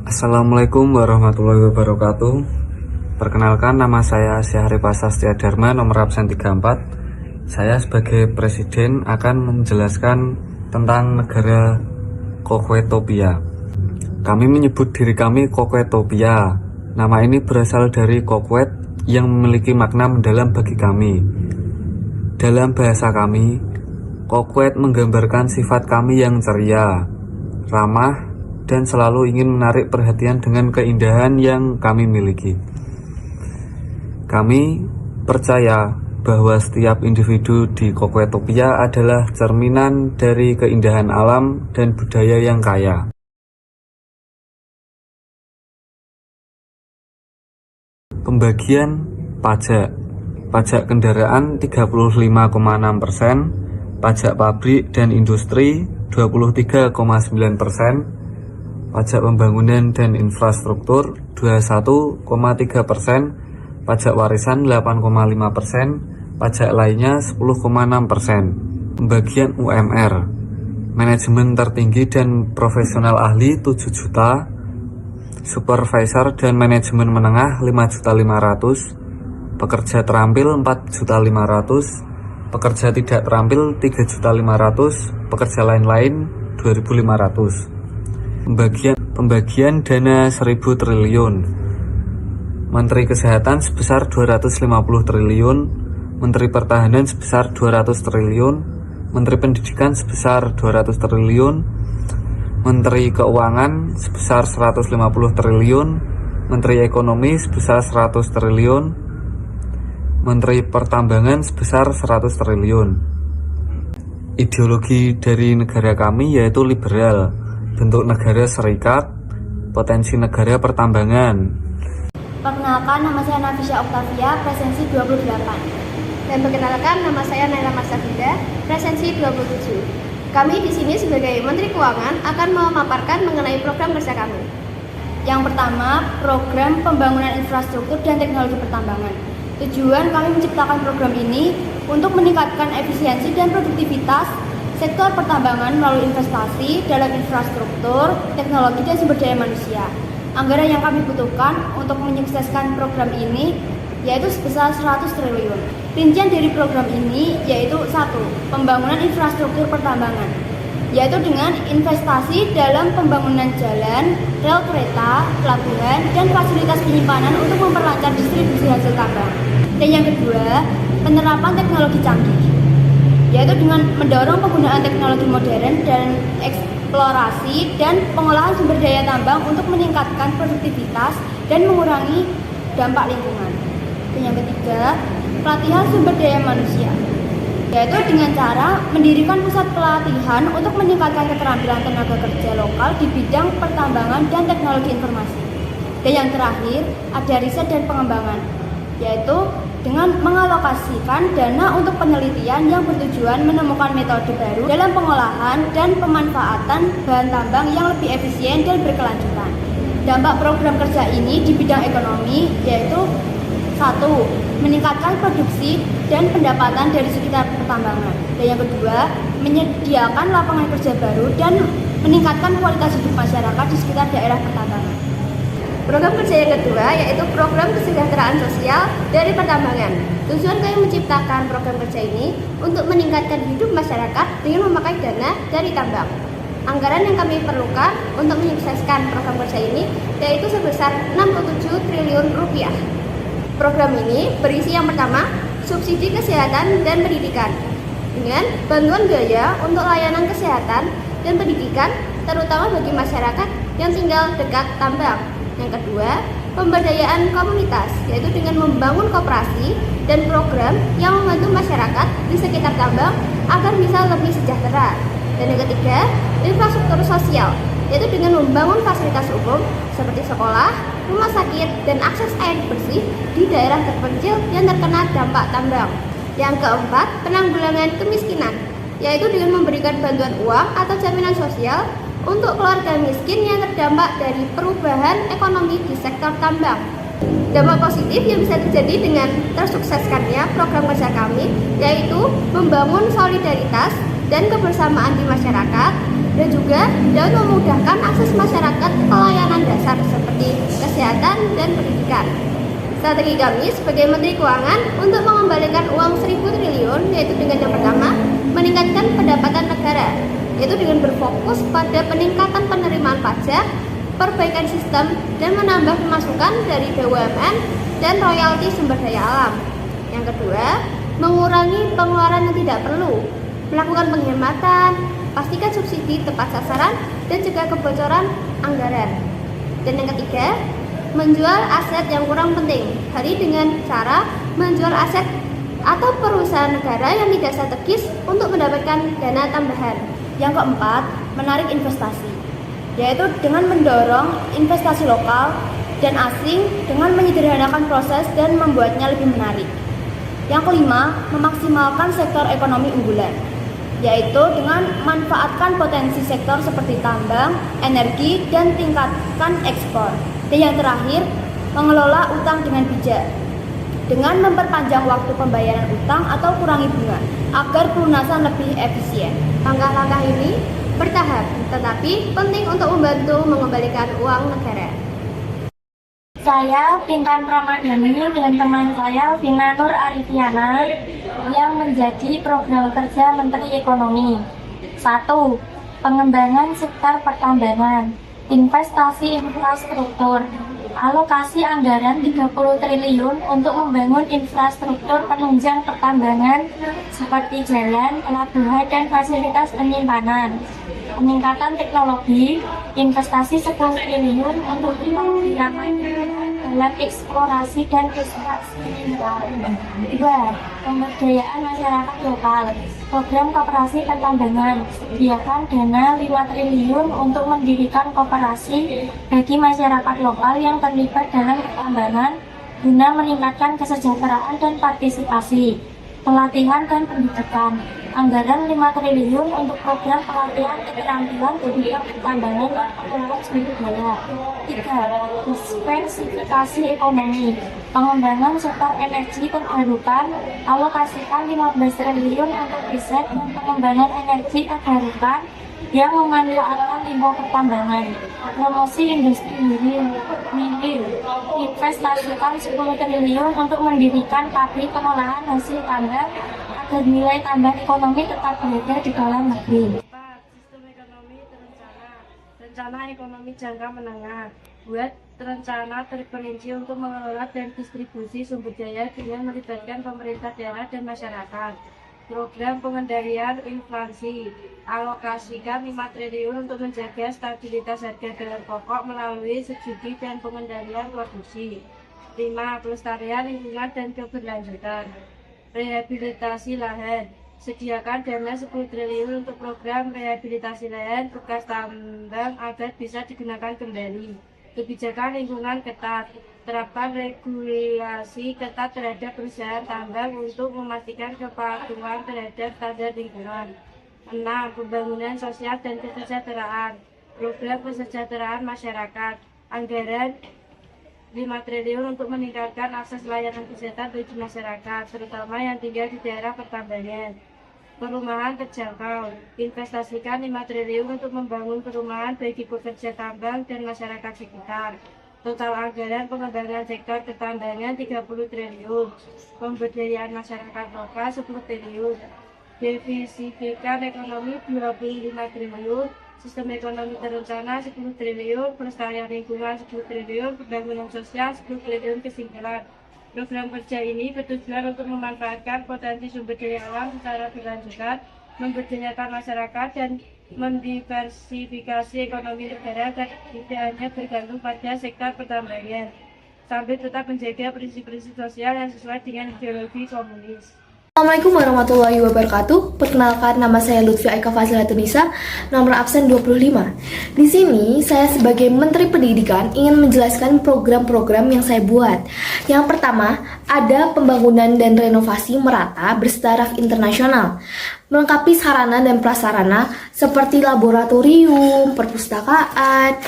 Assalamualaikum warahmatullahi wabarakatuh. Perkenalkan, nama saya Syahri Pasastia Dharma, nomor absen 34. Saya sebagai presiden akan menjelaskan tentang negara Kokwetopia. Kami menyebut diri kami Kokwetopia. Nama ini berasal dari Kokwet yang memiliki makna mendalam bagi kami. Dalam bahasa kami, Kokwet menggambarkan sifat kami yang ceria, ramah, dan selalu ingin menarik perhatian dengan keindahan yang kami miliki. Kami percaya bahwa setiap individu di Kokwetopia adalah cerminan dari keindahan alam dan budaya yang kaya. Pembagian pajak. Pajak kendaraan 35,6%, pajak pabrik dan industri 23,9%, pajak pembangunan dan infrastruktur 21,3%, pajak warisan 8,5%, pajak lainnya 10,6%. Pembagian UMR. Manajemen tertinggi dan profesional ahli 7 juta, supervisor dan manajemen menengah 5.500.000, pekerja terampil 4.500.000, pekerja tidak terampil 3.500.000, pekerja lain-lain 2.500. Pembagian dana 1.000 triliun. Menteri Kesehatan sebesar 250 triliun, Menteri Pertahanan sebesar 200 triliun, Menteri Pendidikan sebesar 200 triliun, Menteri Keuangan sebesar 150 triliun, Menteri Ekonomi sebesar 100 triliun, Menteri Pertambangan sebesar 100 triliun. Ideologi dari negara kami yaitu liberal, bentuk negara serikat, potensi negara pertambangan. Perkenalkan, nama saya Nafisya Oktavia, presensi 28. Dan perkenalkan, nama saya Naila Marsafida, presensi 27. Kami di sini sebagai Menteri Keuangan akan memaparkan mengenai program kerja kami. Yang pertama, program pembangunan infrastruktur dan teknologi pertambangan. Tujuan kami menciptakan program ini untuk meningkatkan efisiensi dan produktivitas sektor pertambangan melalui investasi dalam infrastruktur, teknologi, dan sumber daya manusia. Anggaran yang kami butuhkan untuk menyukseskan program ini yaitu sebesar 100 triliun. Rincian dari program ini yaitu 1. Pembangunan infrastruktur pertambangan, yaitu dengan investasi dalam pembangunan jalan, rel kereta, pelabuhan, dan fasilitas penyimpanan untuk memperlancar distribusi hasil tambang. Dan yang kedua, penerapan teknologi canggih, yaitu dengan mendorong penggunaan teknologi modern dan eksplorasi dan pengolahan sumber daya tambang untuk meningkatkan produktivitas dan mengurangi dampak lingkungan. Dan yang ketiga, pelatihan sumber daya manusia, yaitu dengan cara mendirikan pusat pelatihan untuk meningkatkan keterampilan tenaga kerja lokal di bidang pertambangan dan teknologi informasi. Dan yang terakhir, ada riset dan pengembangan, yaitu dengan mengalokasikan dana untuk penelitian yang bertujuan menemukan metode baru dalam pengolahan dan pemanfaatan bahan tambang yang lebih efisien dan berkelanjutan. Dampak program kerja ini di bidang ekonomi yaitu 1. Meningkatkan produksi dan pendapatan dari sekitar pertambangan. Dan yang kedua, menyediakan lapangan kerja baru dan meningkatkan kualitas hidup masyarakat di sekitar daerah pertambangan. Program kerja yang kedua yaitu program kesejahteraan sosial dari pertambangan. Tujuan kami menciptakan program kerja ini untuk meningkatkan hidup masyarakat dengan memakai dana dari tambang. Anggaran yang kami perlukan untuk menyukseskan program kerja ini yaitu sebesar 67 triliun rupiah. Program ini berisi yang pertama, subsidi kesehatan dan pendidikan dengan bantuan biaya untuk layanan kesehatan dan pendidikan terutama bagi masyarakat yang tinggal dekat tambang. Yang kedua, pemberdayaan komunitas, yaitu dengan membangun koperasi dan program yang membantu masyarakat di sekitar tambang agar bisa lebih sejahtera. Dan yang ketiga, infrastruktur sosial, yaitu dengan membangun fasilitas umum seperti sekolah, rumah sakit, dan akses air bersih di daerah terpencil yang terkena dampak tambang. Yang keempat, penanggulangan kemiskinan, yaitu dengan memberikan bantuan uang atau jaminan sosial untuk keluarga miskin yang terdampak dari perubahan ekonomi di sektor tambang. Dampak positif yang bisa terjadi dengan tersukseskannya program kerja kami yaitu membangun solidaritas dan kebersamaan di masyarakat, dan juga dapat memudahkan akses masyarakat pelayanan dasar seperti kesehatan dan pendidikan. Strategi kami sebagai Menteri Keuangan untuk mengembalikan uang 1.000 triliun yaitu dengan yang pertama, meningkatkan pendapatan negara, yaitu dengan berfokus pada peningkatan penerimaan pajak, perbaikan sistem, dan menambah pemasukan dari BUMN dan royalti sumber daya alam. Yang kedua, mengurangi pengeluaran yang tidak perlu, melakukan penghematan, pastikan subsidi tepat sasaran, dan juga kebocoran anggaran. Dan yang ketiga, menjual aset yang kurang penting, hari dengan cara menjual aset atau perusahaan negara yang tidak strategis untuk mendapatkan dana tambahan. Yang keempat, menarik investasi, yaitu dengan mendorong investasi lokal dan asing dengan menyederhanakan proses dan membuatnya lebih menarik. Yang kelima, memaksimalkan sektor ekonomi unggulan, yaitu dengan manfaatkan potensi sektor seperti tambang, energi, dan tingkatkan ekspor. Dan yang terakhir, mengelola utang dengan bijak, dengan memperpanjang waktu pembayaran utang atau kurangi bunga, agar pelunasan lebih efisien. Langkah-langkah ini bertahap, tetapi penting untuk membantu mengembalikan uang negara. Saya Pinkan Ramadhani dan teman saya Vina Nur Arifiana yang menjadi program kerja Menteri Ekonomi. 1. Pengembangan sektor pertambangan, investasi infrastruktur, alokasi anggaran 30 triliun untuk membangun infrastruktur penunjang pertambangan seperti jalan, pelabuhan, dan fasilitas penyimpanan. Peningkatan teknologi, investasi 10 triliun untuk pengembangan dalam eksplorasi dan ekstraksi mineral. 2. Pemberdayaan masyarakat lokal, program koperasi pertambangan, sediakan dana 5 triliun untuk mendirikan koperasi bagi masyarakat lokal yang terlibat dalam pertambangan guna meningkatkan kesejahteraan dan partisipasi. Pelatihan dan pendidikan, anggaran 5 triliun untuk program pelatihan keterampilan di bidang pertambangan dan pengelolaan sumber daya. 3. Diversifikasi ekonomi, pengembangan sektor energi terbarukan, alokasikan 15 triliun untuk riset dan pengembangan energi terbarukan yang memanfaatkan limbah pertambangan. Promosi industri hilir, investasikan 10 triliun untuk mendirikan pabrik pengolahan hasil tambang agar nilai tambah ekonomi tetap berada di dalam negeri. 4. Sistem ekonomi terencana, rencana ekonomi jangka menengah. Buat rencana terperinci untuk mengelola dan distribusi sumber daya dengan melibatkan pemerintah daerah dan masyarakat. Program pengendalian inflasi, alokasikan 5 triliun untuk menjaga stabilitas harga bahan pokok melalui subsidi dan pengendalian produksi. 5. Pelestarian lingkungan dan keberlanjutan, rehabilitasi lahan, sediakan dana 10 triliun untuk program rehabilitasi lahan bekas tambang agar bisa digunakan kembali. Kebijakan lingkungan ketat, terapkan regulasi ketat terhadap perusahaan tambang untuk memastikan kepatuhan terhadap standar lingkungan. 6. Pembangunan sosial dan kesejahteraan, program kesejahteraan masyarakat, anggaran 5 triliun untuk meningkatkan akses layanan kesehatan bagi masyarakat, terutama yang tinggal di daerah pertambangan. Perumahan terjangkau, investasikan 5 triliun untuk membangun perumahan bagi pekerja tambang dan masyarakat sekitar. Total anggaran pengembangan sektor pertambangan 30 triliun, pemberdayaan masyarakat lokal 10 triliun, diversifikasi ekonomi 25 triliun, sistem ekonomi terencana 10 triliun, pelestarian lingkungan 10 triliun, pembangunan sosial 10 triliun. Kesimpulan, program kerja ini bertujuan untuk memanfaatkan potensi sumber daya alam secara berkelanjutan, memberdayakan masyarakat, dan mendiversifikasi ekonomi negara agar tidak hanya bergantung pada sektor pertambangan, sambil tetap menjaga prinsip-prinsip sosial yang sesuai dengan ideologi komunis. Assalamualaikum warahmatullahi wabarakatuh. Perkenalkan, nama saya Lutfi Aika Fazilatunisa, nomor absen 25. Di sini saya sebagai Menteri Pendidikan ingin menjelaskan program-program yang saya buat. Yang pertama, ada pembangunan dan renovasi merata bertaraf internasional, melengkapi sarana dan prasarana seperti laboratorium, perpustakaan,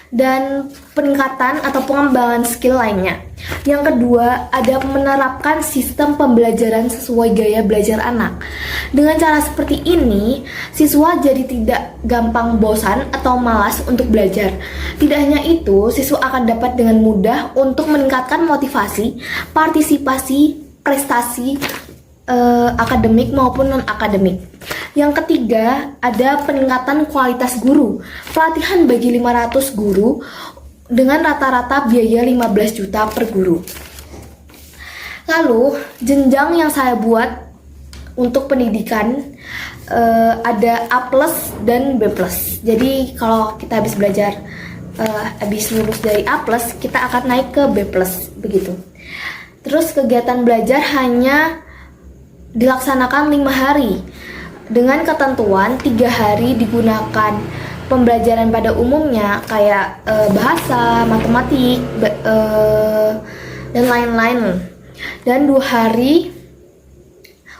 dan peningkatan atau pengembangan skill lainnya. Yang kedua, ada menerapkan sistem pembelajaran sesuai gaya belajar anak. Dengan cara seperti ini, siswa jadi tidak gampang bosan atau malas untuk belajar. Tidak hanya itu, siswa akan dapat dengan mudah untuk meningkatkan motivasi, partisipasi, prestasi akademik maupun non-akademik. Yang ketiga, ada peningkatan kualitas guru. Pelatihan bagi 500 guru dengan rata-rata biaya 15 juta per guru. Lalu, jenjang yang saya buat untuk pendidikan ada A+ dan B+. Jadi, kalau kita habis belajar, habis lulus dari A+, kita akan naik ke B+, begitu. Terus, kegiatan belajar hanya dilaksanakan 5 hari. Dengan ketentuan 3 hari digunakan pembelajaran pada umumnya kayak bahasa, matematik, dan lain-lain. Dan 2 hari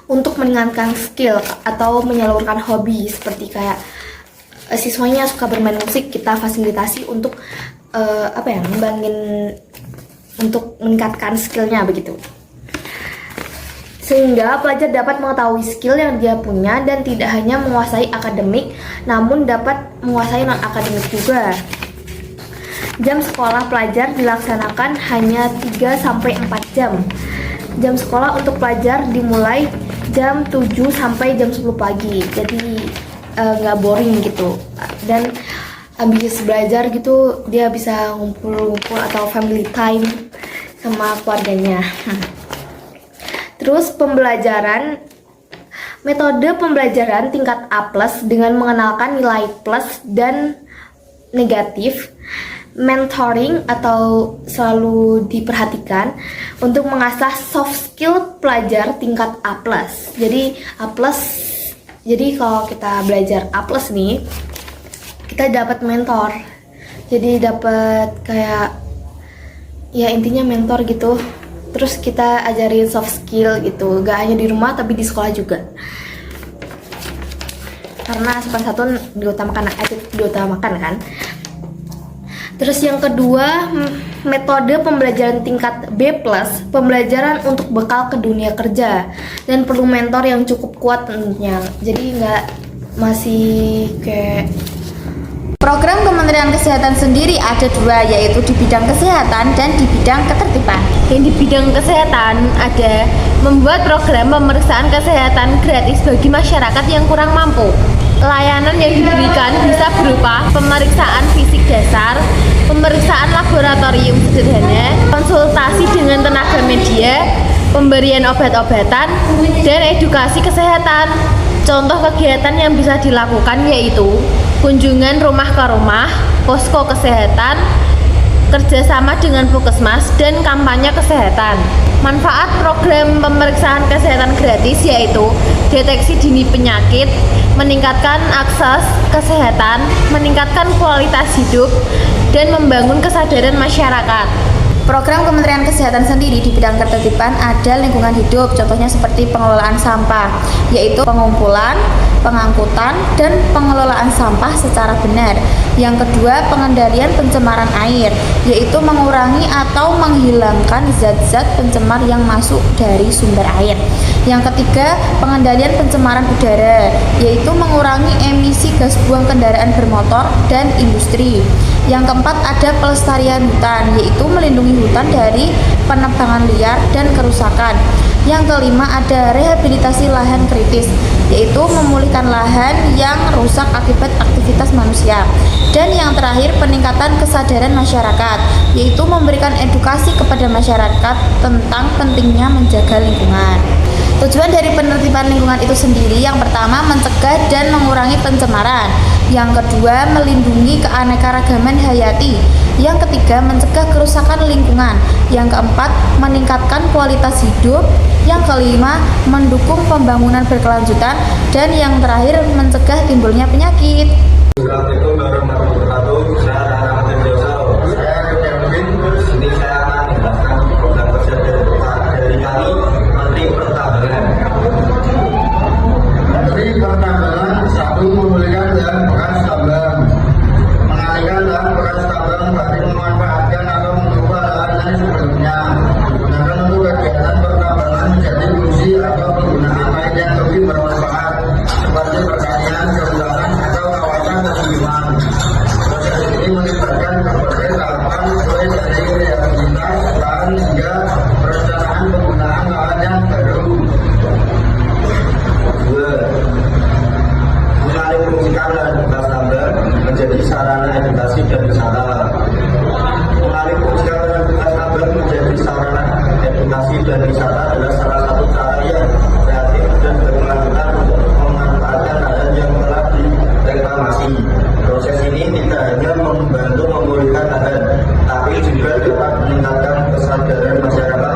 untuk meningkatkan skill atau menyalurkan hobi seperti kayak siswanya suka bermain musik, kita fasilitasi untuk ngembangin untuk meningkatkan skillnya begitu. Sehingga pelajar dapat mengetahui skill yang dia punya dan tidak hanya menguasai akademik, namun dapat menguasai non-akademik juga. Jam sekolah pelajar dilaksanakan hanya 3-4 jam. Jam sekolah untuk pelajar dimulai jam 7 sampai jam 10 pagi. Jadi nggak boring gitu. Dan habis belajar gitu dia bisa ngumpul-ngumpul atau family time sama keluarganya. Terus metode pembelajaran tingkat A+ dengan mengenalkan nilai plus dan negatif. Mentoring atau selalu diperhatikan untuk mengasah soft skill pelajar tingkat A+. Jadi A+, jadi kalau kita belajar A+ nih, kita dapat mentor. Jadi dapat kayak ya intinya mentor gitu. Terus kita ajarin soft skill gitu, gak hanya di rumah tapi di sekolah juga. Karena sopan santun diutamakan kan. Terus yang kedua, metode pembelajaran tingkat B+, pembelajaran untuk bekal ke dunia kerja dan perlu mentor yang cukup kuat tentunya. Jadi nggak masih kayak. Program Kementerian Kesehatan sendiri ada 2, yaitu di bidang kesehatan dan di bidang ketertiban. Yang di bidang kesehatan ada membuat program pemeriksaan kesehatan gratis bagi masyarakat yang kurang mampu. Layanan yang diberikan bisa berupa pemeriksaan fisik dasar, pemeriksaan laboratorium sederhana, konsultasi dengan tenaga media, pemberian obat-obatan, dan edukasi kesehatan. Contoh kegiatan yang bisa dilakukan yaitu kunjungan rumah ke rumah, posko kesehatan, kerjasama dengan puskesmas, dan kampanye kesehatan. Manfaat program pemeriksaan kesehatan gratis yaitu deteksi dini penyakit, meningkatkan akses kesehatan, meningkatkan kualitas hidup, dan membangun kesadaran masyarakat. Program Kementerian Kesehatan sendiri di bidang ketertiban ada lingkungan hidup, contohnya seperti pengelolaan sampah, yaitu pengumpulan, pengangkutan, dan pengelolaan sampah secara benar. Yang kedua, pengendalian pencemaran air, yaitu mengurangi atau menghilangkan zat-zat pencemar yang masuk dari sumber air. Yang ketiga, pengendalian pencemaran udara, yaitu mengurangi emisi gas buang kendaraan bermotor dan industri. Yang keempat, ada pelestarian hutan, yaitu melindungi hutan dari penebangan liar dan kerusakan. Yang kelima, ada rehabilitasi lahan kritis, yaitu memulihkan lahan yang rusak akibat aktivitas manusia. Dan yang terakhir, peningkatan kesadaran masyarakat, yaitu memberikan edukasi kepada masyarakat tentang pentingnya menjaga lingkungan. Tujuan dari penertiban lingkungan itu sendiri, yang pertama mencegah dan mengurangi pencemaran, yang kedua melindungi keanekaragaman hayati, yang ketiga mencegah kerusakan lingkungan, yang keempat meningkatkan kualitas hidup, yang kelima mendukung pembangunan berkelanjutan, dan yang terakhir mencegah timbulnya penyakit. Assalamualaikum warahmatullahi wabarakatuh. Saya Rahmat Josal. Saya Kevin. Sini saya akan menjelaskan program kerja dari kami Menteri Pertambangan. Menteri Pertambangan 1. Memulihkan dan bekas tambang, mengalihkan lahan bekas tambang rekreasi dan wisata. Mengalihfungsikan aktivitas tambang menjadi sarana edukasi dan wisata adalah salah satu cara yang kreatif dan berkelanjutan untuk memanfaatkan lahan yang telah direklamasi. Proses ini tidak hanya membantu memulihkan lahan, tapi juga dapat meningkatkan kesadaran masyarakat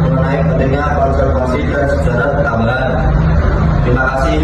mengenai pentingnya konservasi dan sejarah tambahan. Terima kasih.